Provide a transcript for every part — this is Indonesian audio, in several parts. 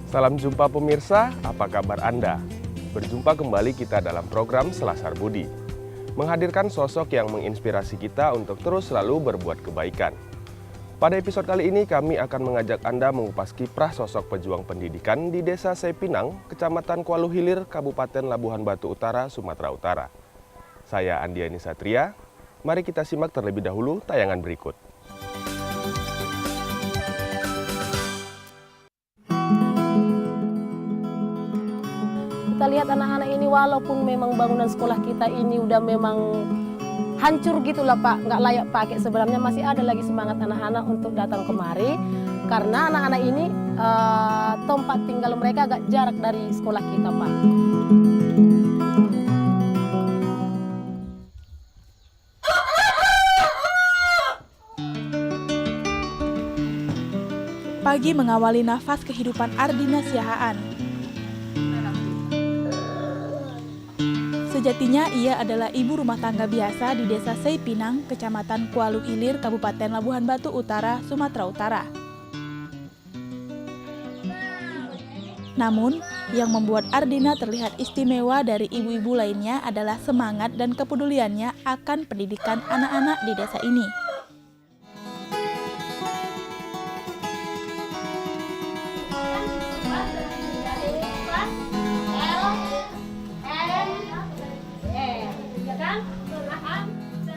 Salam jumpa pemirsa, apa kabar Anda? Berjumpa kembali kita dalam program Selasar Budi, menghadirkan sosok yang menginspirasi kita untuk terus selalu berbuat kebaikan. Pada episode kali ini kami akan mengajak Anda mengupas kiprah sosok pejuang pendidikan di Desa Saipinang, Kecamatan Kuala Hilir, Kabupaten Labuhan Batu Utara, Sumatera Utara. Saya Andiani Satria, mari kita simak terlebih dahulu tayangan berikut. Kita lihat anak-anak ini walaupun memang bangunan sekolah kita ini udah memang hancur gitulah Pak, nggak layak pakai, sebenarnya masih ada lagi semangat anak-anak untuk datang kemari karena anak-anak ini tempat tinggal mereka agak jarak dari sekolah kita Pak. Pagi mengawali nafas kehidupan Ardina Siahaan. Sejatinya ia adalah ibu rumah tangga biasa di Desa Saipinang, Kecamatan Kuala Hilir, Kabupaten Labuhan Batu Utara, Sumatera Utara. Namun, yang membuat Ardina terlihat istimewa dari ibu-ibu lainnya adalah semangat dan kepeduliannya akan pendidikan anak-anak di desa ini.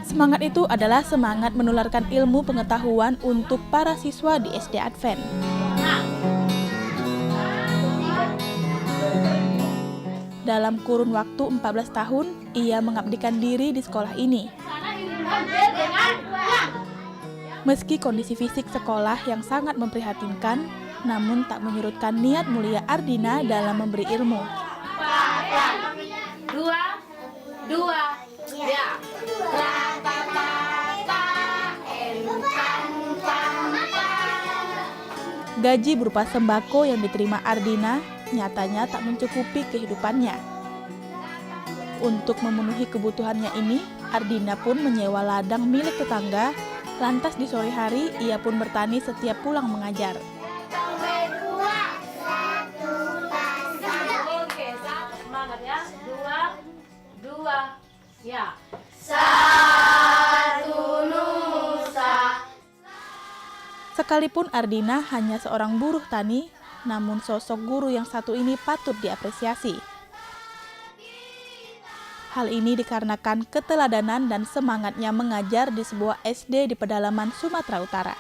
Semangat itu adalah semangat menularkan ilmu pengetahuan untuk para siswa di SD Advent. Dalam kurun waktu 14 tahun, ia mengabdikan diri di sekolah ini. Meski kondisi fisik sekolah yang sangat memprihatinkan, namun tak menyurutkan niat mulia Ardina dalam memberi ilmu. Dua, ya. Gaji berupa sembako yang diterima Ardina nyatanya tak mencukupi kehidupannya. Untuk memenuhi kebutuhannya ini, Ardina pun menyewa ladang milik tetangga, lantas di sore hari ia pun bertani setiap pulang mengajar. Oke, semangat ya. Dua, ya. Sekalipun Ardina hanya seorang buruh tani, namun sosok guru yang satu ini patut diapresiasi. Hal ini dikarenakan keteladanan dan semangatnya mengajar di sebuah SD di pedalaman Sumatera Utara.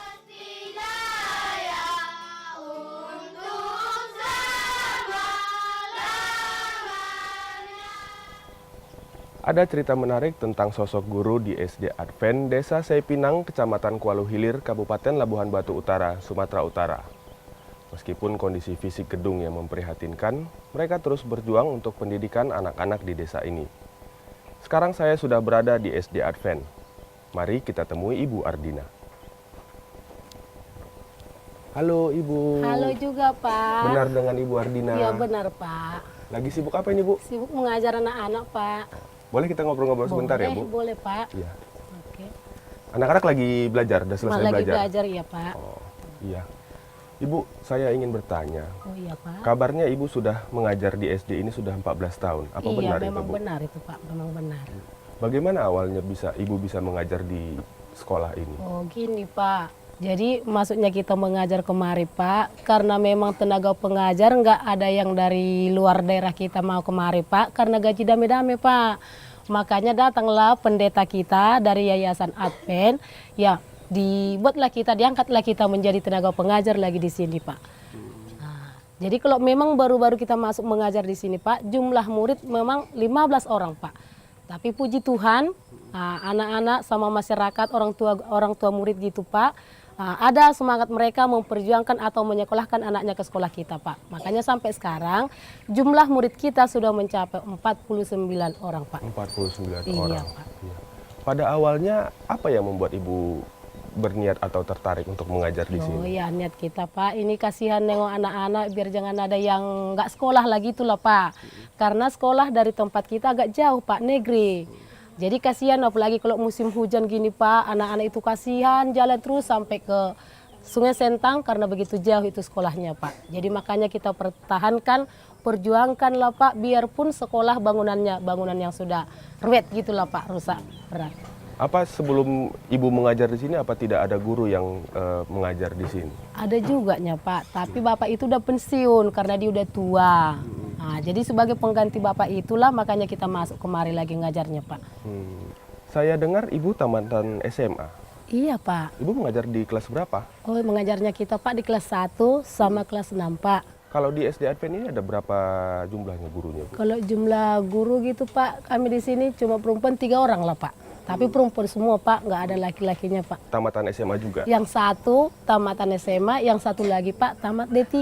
Ada cerita menarik tentang sosok guru di SD Advent Desa Saipinang, Kecamatan Kuala Hilir, Kabupaten Labuhan Batu Utara, Sumatera Utara. Meskipun kondisi fisik gedung yang memprihatinkan, mereka terus berjuang untuk pendidikan anak-anak di desa ini. Sekarang saya sudah berada di SD Advent. Mari kita temui Ibu Ardina. Halo Ibu. Halo juga Pak. Benar dengan Ibu Ardina? Iya benar Pak. Lagi sibuk apa ini Bu? Sibuk mengajar anak-anak Pak. Boleh kita ngobrol-ngobrol sebentar ya Bu? Boleh Pak. Iya. Oke. Anak-anak lagi belajar, udah selesai Lagi belajar? belajar ya Pak. Oh, iya. Ibu, saya ingin bertanya. Oh iya Pak. Kabarnya Ibu sudah mengajar di SD ini sudah 14 tahun. Apa benar itu, memang Bu? benar itu Pak, memang benar. Bagaimana awalnya Ibu bisa mengajar di sekolah ini? Oh gini Pak. Jadi maksudnya kita mengajar kemari Pak, karena memang tenaga pengajar nggak ada yang dari luar daerah kita mau kemari Pak, karena gaji dame-dame Pak. Makanya datanglah pendeta kita dari Yayasan Advent, ya diangkatlah kita menjadi tenaga pengajar lagi di sini Pak. Nah, jadi kalau memang baru-baru kita masuk mengajar di sini Pak, jumlah murid memang 15 orang Pak. Tapi puji Tuhan, anak-anak sama masyarakat, orang tua murid gitu Pak, ada semangat mereka memperjuangkan atau menyekolahkan anaknya ke sekolah kita Pak. Makanya sampai sekarang jumlah murid kita sudah mencapai 49 orang Pak. 49 Iya, orang. Pak. Iya. Pada awalnya apa yang membuat Ibu berniat atau tertarik untuk mengajar di Oh sini? ya niat kita Pak, ini kasihan nengok anak-anak biar jangan ada yang nggak sekolah lagi itulah Pak. Karena sekolah dari tempat kita agak jauh Pak, negeri. Jadi kasihan apalagi kalau musim hujan gini Pak, anak-anak itu kasihan jalan terus sampai ke Sungai Sentang karena begitu jauh itu sekolahnya Pak. Jadi makanya kita pertahankan, perjuangkan lah Pak, biarpun sekolah bangunan yang sudah ruwet gitulah Pak, rusak berat. Apa sebelum Ibu mengajar di sini, apa tidak ada guru yang mengajar di sini? Ada juga nya Pak, tapi Bapak itu udah pensiun karena dia udah tua. Nah, jadi sebagai pengganti Bapak itulah makanya kita masuk kemari lagi ngajarnya Pak. Saya dengar Ibu tamatan SMA. Iya Pak. Ibu mengajar di kelas berapa? Oh, mengajarnya kita Pak di kelas 1 sama kelas 6 Pak. Kalau di SD Advent ini ada berapa jumlahnya gurunya, Bu? Kalau jumlah guru gitu Pak, kami di sini cuma perempuan 3 orang lah Pak. Tapi perempuan semua Pak, nggak ada laki-lakinya Pak. Tamatan SMA juga? Yang satu tamatan SMA, yang satu lagi Pak tamat D3.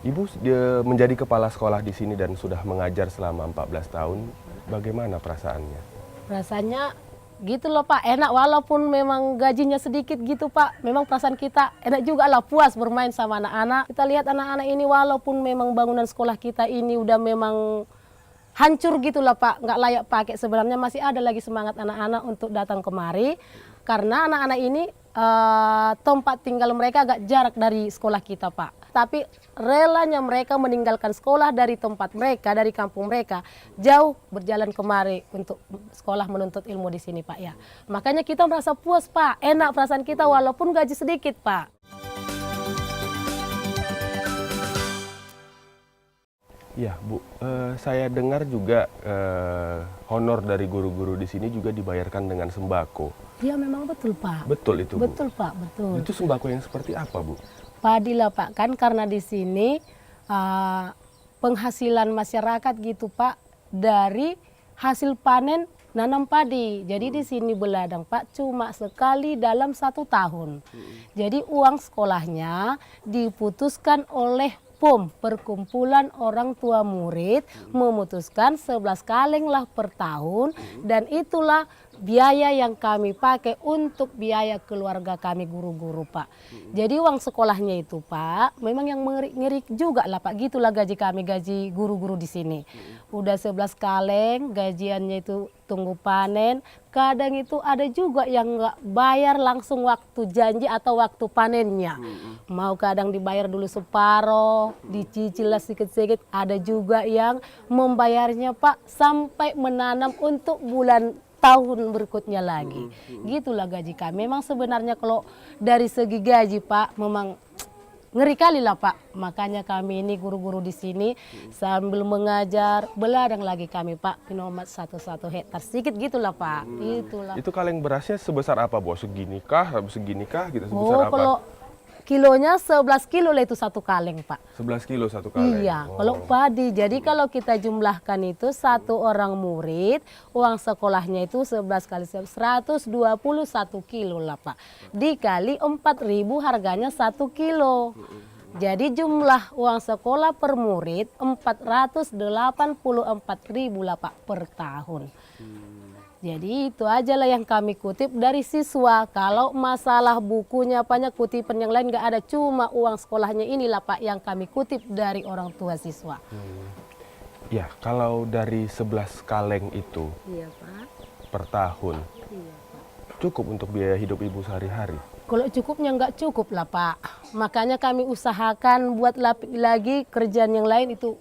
Ibu dia menjadi kepala sekolah di sini dan sudah mengajar selama 14 tahun. Bagaimana perasaannya? Rasanya gitu loh Pak, enak walaupun memang gajinya sedikit gitu Pak. Memang perasaan kita enak juga lah, puas bermain sama anak-anak. Kita lihat anak-anak ini walaupun memang bangunan sekolah kita ini udah memang hancur gitu lah Pak, nggak layak pakai. Sebenarnya masih ada lagi semangat anak-anak untuk datang kemari. Karena anak-anak ini tempat tinggal mereka agak jarak dari sekolah kita Pak. Tapi relanya mereka meninggalkan sekolah dari tempat mereka, dari kampung mereka, jauh berjalan kemari untuk sekolah menuntut ilmu di sini Pak ya. Makanya kita merasa puas Pak, enak perasaan kita walaupun gaji sedikit Pak. Ya Bu, saya dengar juga honor dari guru-guru di sini juga dibayarkan dengan sembako. Iya memang betul Pak. Betul itu Bu? Betul Pak, betul. Itu sembako yang seperti apa Bu? Padi lah Pak, kan karena di sini penghasilan masyarakat gitu Pak dari hasil panen nanam padi. Jadi di sini Beladang Pak cuma sekali dalam 1 tahun. Jadi uang sekolahnya diputuskan oleh POM, Perkumpulan Orang Tua Murid, memutuskan 11 kaleng lah per tahun, dan itulah biaya yang kami pakai untuk biaya keluarga kami guru-guru Pak. Jadi uang sekolahnya itu Pak, memang yang ngeri juga lah Pak, gitulah gaji kami, gaji guru-guru di sini. Udah 11 kaleng, gajiannya itu tunggu panen, kadang itu ada juga yang nggak bayar langsung waktu janji atau waktu panennya. Mau kadang dibayar dulu separoh, dicicil lah sedikit-sedikit, ada juga yang membayarnya Pak sampai menanam untuk bulan tahun berikutnya lagi. Gitulah gaji kami. Memang sebenarnya kalau dari segi gaji Pak memang ngeri kali lah Pak. Makanya kami ini guru-guru di sini sambil mengajar beladang lagi kami Pak. Nomor 1 hektar sedikit gitulah Pak. Itulah. Itu kaleng berasnya sebesar apa Bu? Seginikah gitu, sebesar apa? Kalau kilonya 11 kilo lah itu 1 kaleng Pak. 11 kilo 1 kaleng? Iya, kalau padi. Jadi kalau kita jumlahkan itu 1 orang murid, uang sekolahnya itu 11 kali 121 kilo lah Pak. Dikali 4.000 harganya 1 kilo. Jadi jumlah uang sekolah per murid 484.000 lah Pak per tahun. Jadi itu aja lah yang kami kutip dari siswa. Kalau masalah bukunya apanya kutipan yang lain nggak ada. Cuma uang sekolahnya inilah Pak yang kami kutip dari orang tua siswa. Ya, kalau dari 11 kaleng itu Pak. per tahun, cukup untuk biaya hidup Ibu sehari-hari? Kalau cukupnya nggak cukup lah Pak. Makanya kami usahakan buat lagi kerjaan yang lain itu.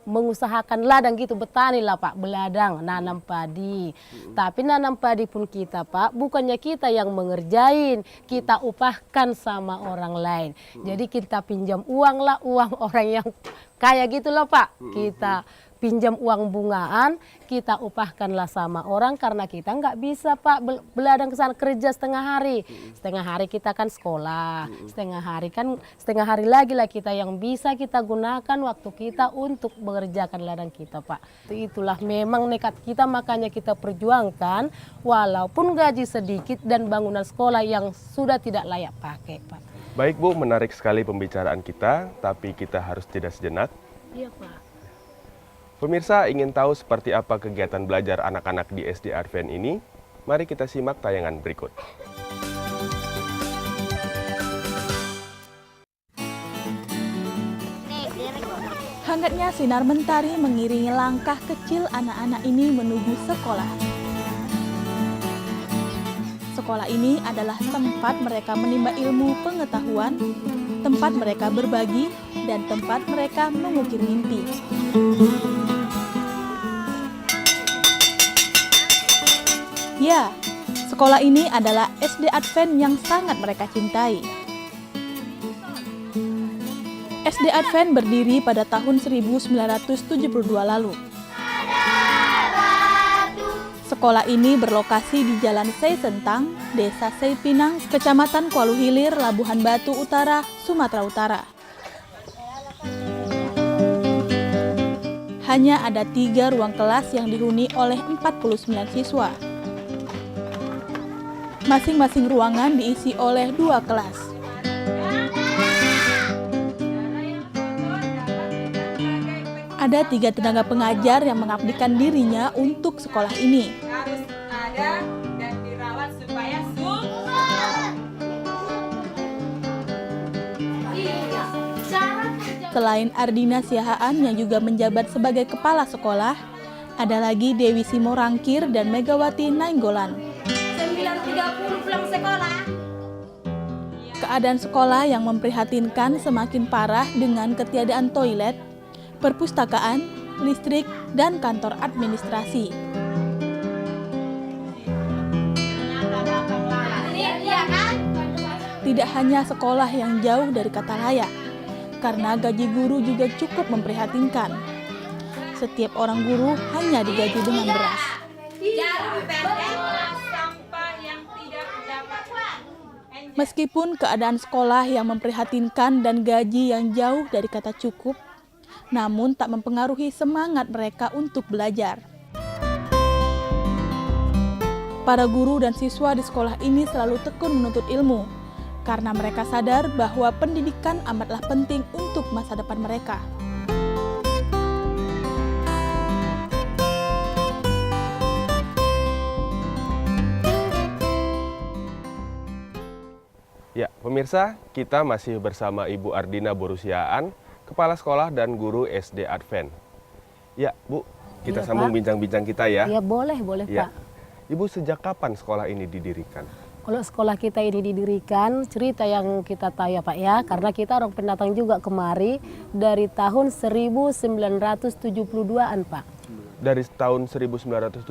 Mengusahakan ladang gitu, bertani lah Pak, beladang, nanam padi. Tapi nanam padi pun kita Pak, bukannya kita yang mengerjain, kita upahkan sama orang lain. Jadi kita pinjam uang lah, uang orang yang kaya gitu loh Pak. Kita pinjam uang bungaan, kita upahkanlah sama orang karena kita nggak bisa Pak beladang ke sana kerja setengah hari. Setengah hari kita kan sekolah, setengah hari lagi lah kita yang bisa kita gunakan waktu kita untuk mengerjakan ladang kita Pak. Itulah memang nekat kita, makanya kita perjuangkan walaupun gaji sedikit dan bangunan sekolah yang sudah tidak layak pakai Pak. Baik Bu, menarik sekali pembicaraan kita, tapi kita harus jeda sejenak. Iya Pak. Pemirsa ingin tahu seperti apa kegiatan belajar anak-anak di SD Advent ini? Mari kita simak tayangan berikut. Hangatnya sinar mentari mengiringi langkah kecil anak-anak ini menuju sekolah. sekolah ini adalah tempat mereka menimba ilmu pengetahuan, tempat mereka berbagi, dan tempat mereka mengukir mimpi. Ya, sekolah ini adalah SD Advent yang sangat mereka cintai. SD Advent berdiri pada tahun 1972 lalu. Sekolah ini berlokasi di Jalan Sei Sentang, Desa Sei Pinang, Kecamatan Kuala Hilir, Labuhan Batu Utara, Sumatera Utara. Hanya ada 3 ruang kelas yang dihuni oleh 49 siswa. Masing-masing ruangan diisi oleh 2 kelas. Ada 3 tenaga pengajar yang mengabdikan dirinya untuk sekolah ini. Harus ada dan dirawat supaya Selain Ardina Siahaan yang juga menjabat sebagai kepala sekolah, ada lagi Dewi Simorangkir dan Megawati Nainggolan. 9.30 pulang sekolah. Keadaan sekolah yang memprihatinkan semakin parah dengan ketiadaan toilet, perpustakaan, listrik, dan kantor administrasi. Tidak hanya sekolah yang jauh dari kata layak, karena gaji guru juga cukup memprihatinkan. Setiap orang guru hanya digaji dengan beras. Meskipun keadaan sekolah yang memprihatinkan dan gaji yang jauh dari kata cukup, namun tak mempengaruhi semangat mereka untuk belajar. Para guru dan siswa di sekolah ini selalu tekun menuntut ilmu, karena mereka sadar bahwa pendidikan amatlah penting untuk masa depan mereka. Ya, pemirsa, kita masih bersama Ibu Ardina Borusiaan, Kepala Sekolah dan Guru SD Advent. Ya, Bu, kita Iya, sambung Pak. bincang-bincang kita ya. Ya boleh Ya. Pak. Ibu, sejak kapan sekolah ini didirikan? Kalau sekolah kita ini didirikan, cerita yang kita tahu ya Pak ya, karena kita orang pendatang juga kemari dari tahun 1972-an Pak. Dari tahun 1972,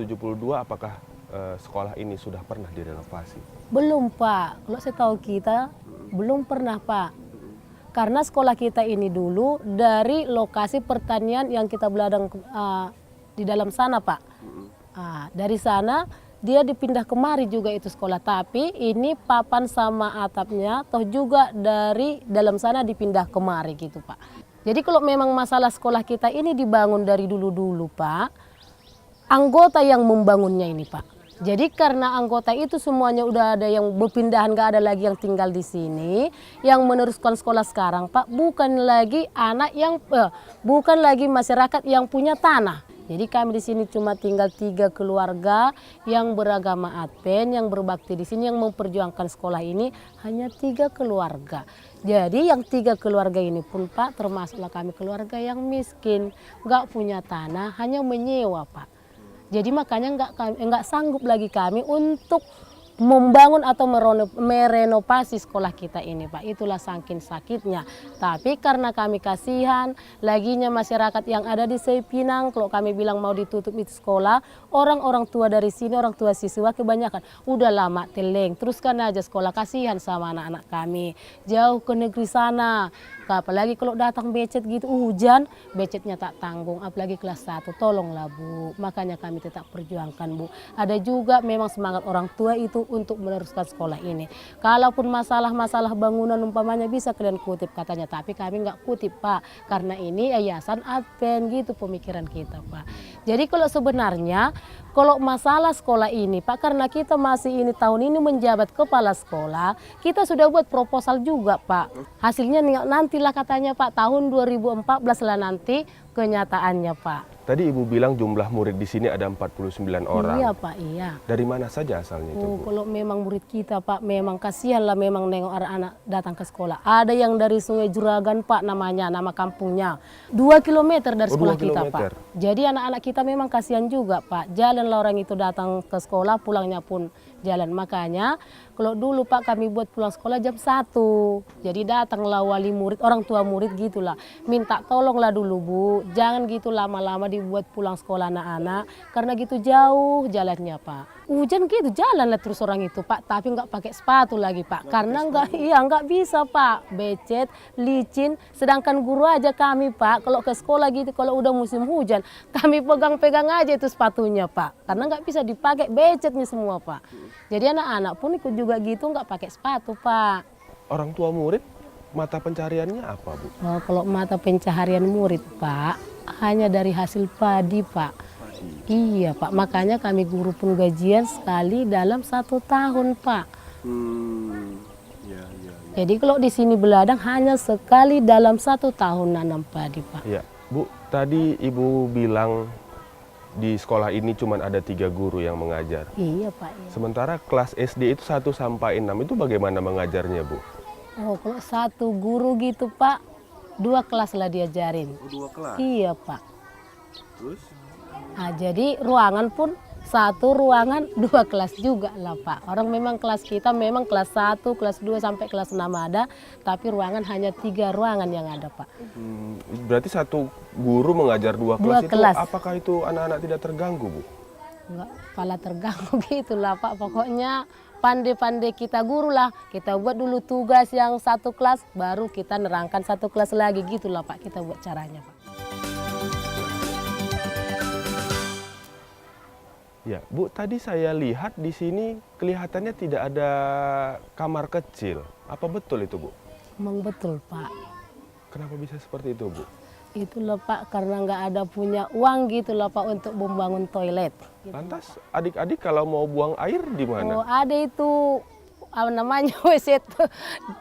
apakah sekolah ini sudah pernah direnovasi? Belum Pak, kalau saya tahu kita belum pernah Pak. Karena sekolah kita ini dulu dari lokasi pertanian yang kita beladang di dalam sana Pak. Dari sana dia dipindah kemari juga itu sekolah, tapi ini papan sama atapnya toh juga dari dalam sana dipindah kemari gitu Pak. Jadi kalau memang masalah sekolah kita ini dibangun dari dulu-dulu Pak, anggota yang membangunnya ini Pak. Jadi karena anggota itu semuanya udah ada yang berpindahan, gak ada lagi yang tinggal di sini, yang meneruskan sekolah sekarang Pak, bukan lagi bukan lagi masyarakat yang punya tanah. Jadi kami di sini cuma tinggal 3 keluarga yang beragama Advent, yang berbakti di sini, yang memperjuangkan sekolah ini hanya 3 keluarga. Jadi yang 3 keluarga ini pun Pak, termasuklah kami keluarga yang miskin, nggak punya tanah, hanya menyewa Pak. Jadi makanya nggak sanggup lagi kami untuk membangun atau merenovasi sekolah kita ini Pak. Itulah saking sakitnya. Tapi karena kami kasihan, laginya masyarakat yang ada di Sei Pinang, kalau kami bilang mau ditutup itu sekolah, orang-orang tua dari sini, orang tua siswa kebanyakan, udah lama teleng, teruskan aja sekolah, kasihan sama anak-anak kami. Jauh ke negeri sana, apalagi kalau datang becet gitu, hujan, becetnya tak tanggung, apalagi kelas 1, tolonglah Bu. Makanya kami tetap perjuangkan Bu. Ada juga memang semangat orang tua itu untuk meneruskan sekolah ini. Kalaupun masalah-masalah bangunan umpamanya bisa kalian kutip katanya, tapi kami nggak kutip Pak, karena ini yayasan Advent gitu pemikiran kita Pak. Jadi kalau sebenarnya kalau masalah sekolah ini Pak, karena kita masih ini tahun ini menjabat kepala sekolah, kita sudah buat proposal juga Pak. Hasilnya nantilah katanya Pak, tahun 2014 lah nanti kenyataannya Pak. Tadi Ibu bilang jumlah murid di sini ada 49 orang. Iya Pak, iya. Dari mana saja asalnya itu, Bu? Kalau memang murid kita Pak, memang kasihan lah memang nengok anak-anak datang ke sekolah. Ada yang dari Sungai Juragan Pak namanya, nama kampungnya. 2 kilometer dari sekolah 2 kita kilometer. Pak. Jadi anak-anak kita memang kasihan juga Pak. Jalan lah orang itu datang ke sekolah, pulangnya pun jalan. Makanya kalau dulu Pak kami buat pulang sekolah jam 1. Jadi datanglah wali murid, orang tua murid gitulah. Minta tolonglah dulu Bu, jangan gitu lama-lama dibuat pulang sekolah anak-anak. Karena gitu jauh jalannya Pak. Hujan gitu jalan lah terus orang itu Pak, tapi nggak pakai sepatu lagi Pak. Karena nggak bisa Pak, becet, licin. Sedangkan guru aja kami Pak, kalau ke sekolah gitu, kalau udah musim hujan, kami pegang-pegang aja itu sepatunya Pak. Karena nggak bisa dipakai, becetnya semua Pak. Jadi anak-anak pun ikut juga gitu nggak pakai sepatu Pak. Orang tua murid mata pencariannya apa Bu? Oh, kalau mata pencaharian murid Pak, hanya dari hasil padi Pak. Iya Pak, makanya kami guru pun gajian sekali dalam 1 tahun Pak. Ya. Jadi kalau di sini beladang hanya sekali dalam 1 tahun nanam padi Pak. Iya, Bu, tadi Ibu bilang di sekolah ini cuma ada 3 guru yang mengajar. Iya Pak. Iya. Sementara kelas SD itu 1 sampai 6 itu bagaimana mengajarnya Bu? Oh kalau 1 guru gitu Pak, 2 kelas lah diajarin. 2 kelas? Iya Pak. Terus? Nah, jadi ruangan pun 1 ruangan 2 kelas juga lah Pak. Orang memang kelas kita memang kelas 1, kelas 2 sampai kelas 6 ada, tapi ruangan hanya 3 ruangan yang ada Pak. Berarti 1 guru mengajar 2 kelas itu, kelas. apakah itu anak-anak tidak terganggu Bu? Enggak, kepala terganggu gitu lah Pak. Pokoknya pandai-pandai kita guru lah. Kita buat dulu tugas yang 1 kelas, baru kita nerangkan 1 kelas lagi gitu lah Pak. Kita buat caranya Pak. Ya, Bu, tadi saya lihat di sini kelihatannya tidak ada kamar kecil. Apa betul itu, Bu? Emang betul Pak. Kenapa bisa seperti itu, Bu? Itulah Pak, karena nggak ada punya uang gitu lah Pak untuk membangun toilet. Lantas adik-adik kalau mau buang air di Oh, mana? ada itu apa namanya WC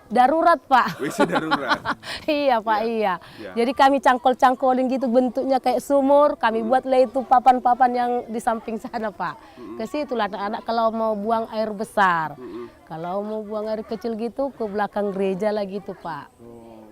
darurat Pak. WC darurat. Iya Pak, iya. Ya. Jadi kami cangkol-cangkolin gitu bentuknya kayak sumur. Kami buatlah itu papan-papan yang di samping sana Pak. Ke situlah anak-anak kalau mau buang air besar. Kalau mau buang air kecil gitu ke belakang gereja lah gitu Pak.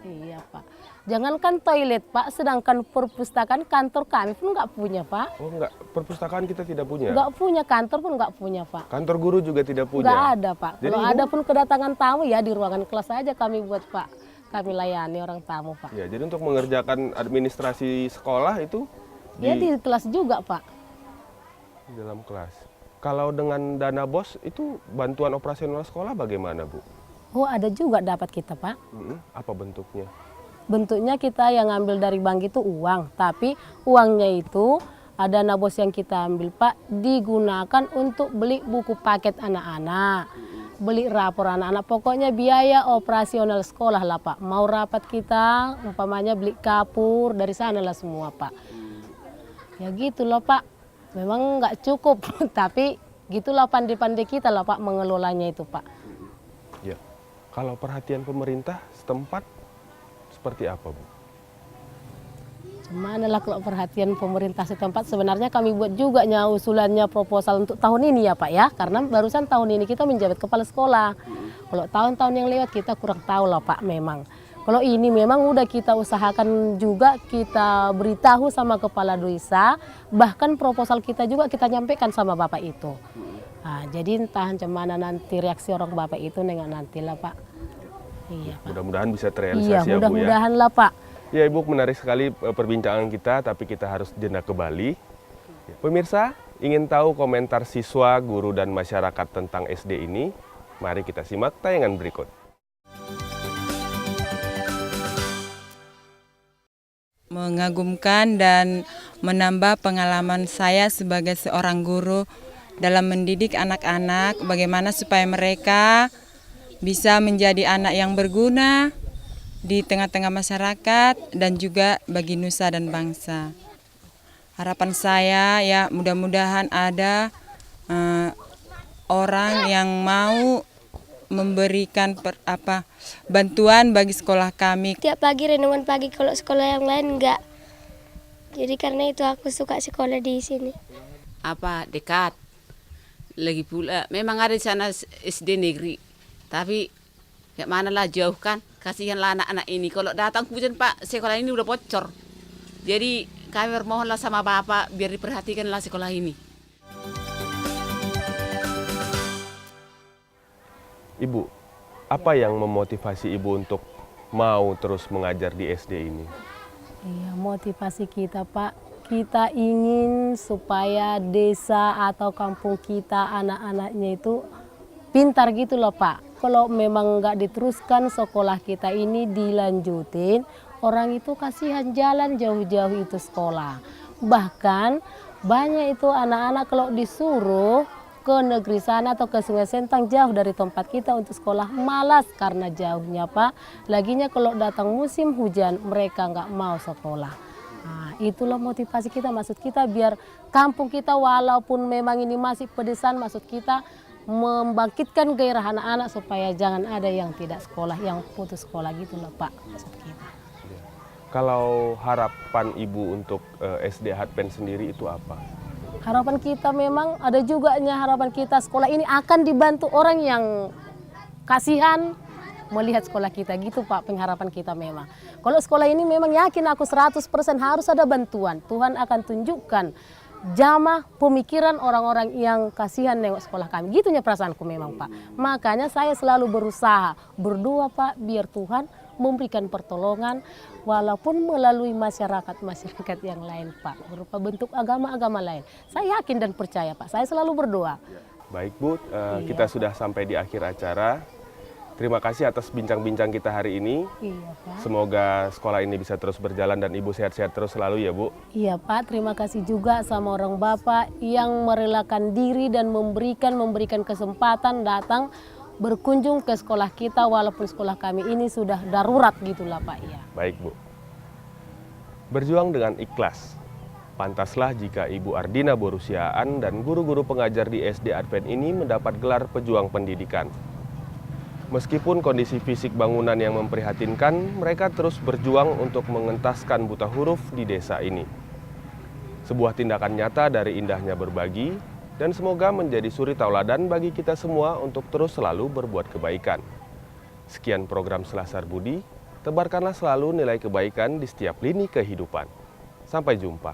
Iya Pak. Jangankan toilet Pak, sedangkan perpustakaan kantor kami pun nggak punya Pak. Oh, enggak. Perpustakaan kita tidak punya? Nggak punya, kantor pun nggak punya Pak. Kantor guru juga tidak punya? Nggak ada Pak. Jadi Kalau Ibu- ada pun kedatangan tamu ya di ruangan kelas aja kami buat Pak. Kami layani orang tamu Pak. Ya, jadi untuk mengerjakan administrasi sekolah itu Ya di kelas juga Pak. di dalam kelas. Kalau dengan dana BOS itu bantuan operasional sekolah bagaimana, Bu? Oh ada juga dapat kita Pak. Apa bentuknya? Bentuknya kita yang ngambil dari bank itu uang. Tapi uangnya itu ada dana BOS yang kita ambil Pak. Digunakan untuk beli buku paket anak-anak. Beli rapor anak-anak. Pokoknya biaya operasional sekolah lah Pak. Mau rapat kita umpamanya beli kapur dari sana lah semua Pak. Ya gitu loh Pak. Memang nggak cukup. Tapi gitulah pandai-pandai kita lah Pak mengelolanya itu Pak. Ya. Kalau perhatian pemerintah setempat seperti apa, Bu? Mana lah kalau perhatian pemerintah setempat sebenarnya kami buat juga usulannya proposal untuk tahun ini ya Pak ya. Karena barusan tahun ini kita menjabat kepala sekolah. Kalau tahun-tahun yang lewat kita kurang tahu lah Pak memang. Kalau ini memang udah kita usahakan juga kita beritahu sama kepala desa. Bahkan proposal kita juga kita nyampaikan sama Bapak itu. Nah, jadi entah macam mana nanti reaksi orang Bapak itu nengok nantilah Pak. Iya Pak. Mudah-mudahan bisa terrealisasi Iya ya, Bu ya. mudah-mudahan lah Pak. Ya Ibu, menarik sekali perbincangan kita, tapi kita harus jeda kembali. Ya, pemirsa, ingin tahu komentar siswa, guru, dan masyarakat tentang SD ini? Mari kita simak tayangan berikut. Mengagumkan dan menambah pengalaman saya sebagai seorang guru dalam mendidik anak-anak, bagaimana supaya mereka bisa menjadi anak yang berguna di tengah-tengah masyarakat dan juga bagi nusa dan bangsa. Harapan saya ya mudah-mudahan ada orang yang mau memberikan bantuan bagi sekolah kami. Tiap pagi renungan pagi, kalau sekolah yang lain enggak. Jadi karena itu aku suka sekolah di sini. Dekat. Lagi pula memang ada di sana SD negeri. Tapi kayak mana lah jauh kan. Kasihanlah anak-anak ini. Kalau datang hujan Pak, sekolah ini udah bocor. Jadi kami bermohonlah sama Bapak biar diperhatikanlah sekolah ini. Ibu, apa yang memotivasi Ibu untuk mau terus mengajar di SD ini? Iya, motivasi kita Pak, kita ingin supaya desa atau kampung kita anak-anaknya itu pintar gitu loh Pak. Kalau memang nggak diteruskan sekolah kita ini dilanjutin, orang itu kasihan jalan jauh-jauh itu sekolah. Bahkan banyak itu anak-anak kalau disuruh ke negeri sana atau ke Sungai Sentang jauh dari tempat kita untuk sekolah, malas karena jauhnya Pak. Laginya kalau datang musim hujan mereka nggak mau sekolah. Nah, itulah motivasi kita, maksud kita biar kampung kita walaupun memang ini masih pedesaan, maksud kita membangkitkan gairah anak-anak supaya jangan ada yang tidak sekolah, yang putus sekolah gitu loh Pak, maksud kita. Kalau harapan Ibu untuk SD Hatpen sendiri itu apa? Harapan kita memang ada juga harapan kita sekolah ini akan dibantu orang yang kasihan melihat sekolah kita gitu Pak, pengharapan kita memang. Kalau sekolah ini memang yakin aku 100% harus ada bantuan. Tuhan akan tunjukkan jamah pemikiran orang-orang yang kasihan nengok sekolah kami. Gitunya perasaanku memang Pak. Makanya saya selalu berusaha berdoa Pak biar Tuhan memberikan pertolongan walaupun melalui masyarakat yang lain Pak, berupa bentuk agama-agama lain. Saya yakin dan percaya Pak, saya selalu berdoa. Baik Bu, kita sudah sampai di akhir acara. Terima kasih atas bincang-bincang kita hari ini. Iya Pak. Semoga sekolah ini bisa terus berjalan dan Ibu sehat-sehat terus selalu ya Bu. Iya Pak, terima kasih juga sama orang Bapak yang merelakan diri dan memberikan kesempatan datang berkunjung ke sekolah kita walaupun sekolah kami ini sudah darurat gitulah Pak ya. Baik Bu. Berjuang dengan ikhlas. Pantaslah jika Ibu Ardina Borusiaan dan guru-guru pengajar di SD Advent ini mendapat gelar pejuang pendidikan. Meskipun kondisi fisik bangunan yang memprihatinkan, mereka terus berjuang untuk mengentaskan buta huruf di desa ini. Sebuah tindakan nyata dari indahnya berbagi, dan semoga menjadi suri tauladan bagi kita semua untuk terus selalu berbuat kebaikan. Sekian program Selasar Budi, tebarkanlah selalu nilai kebaikan di setiap lini kehidupan. Sampai jumpa.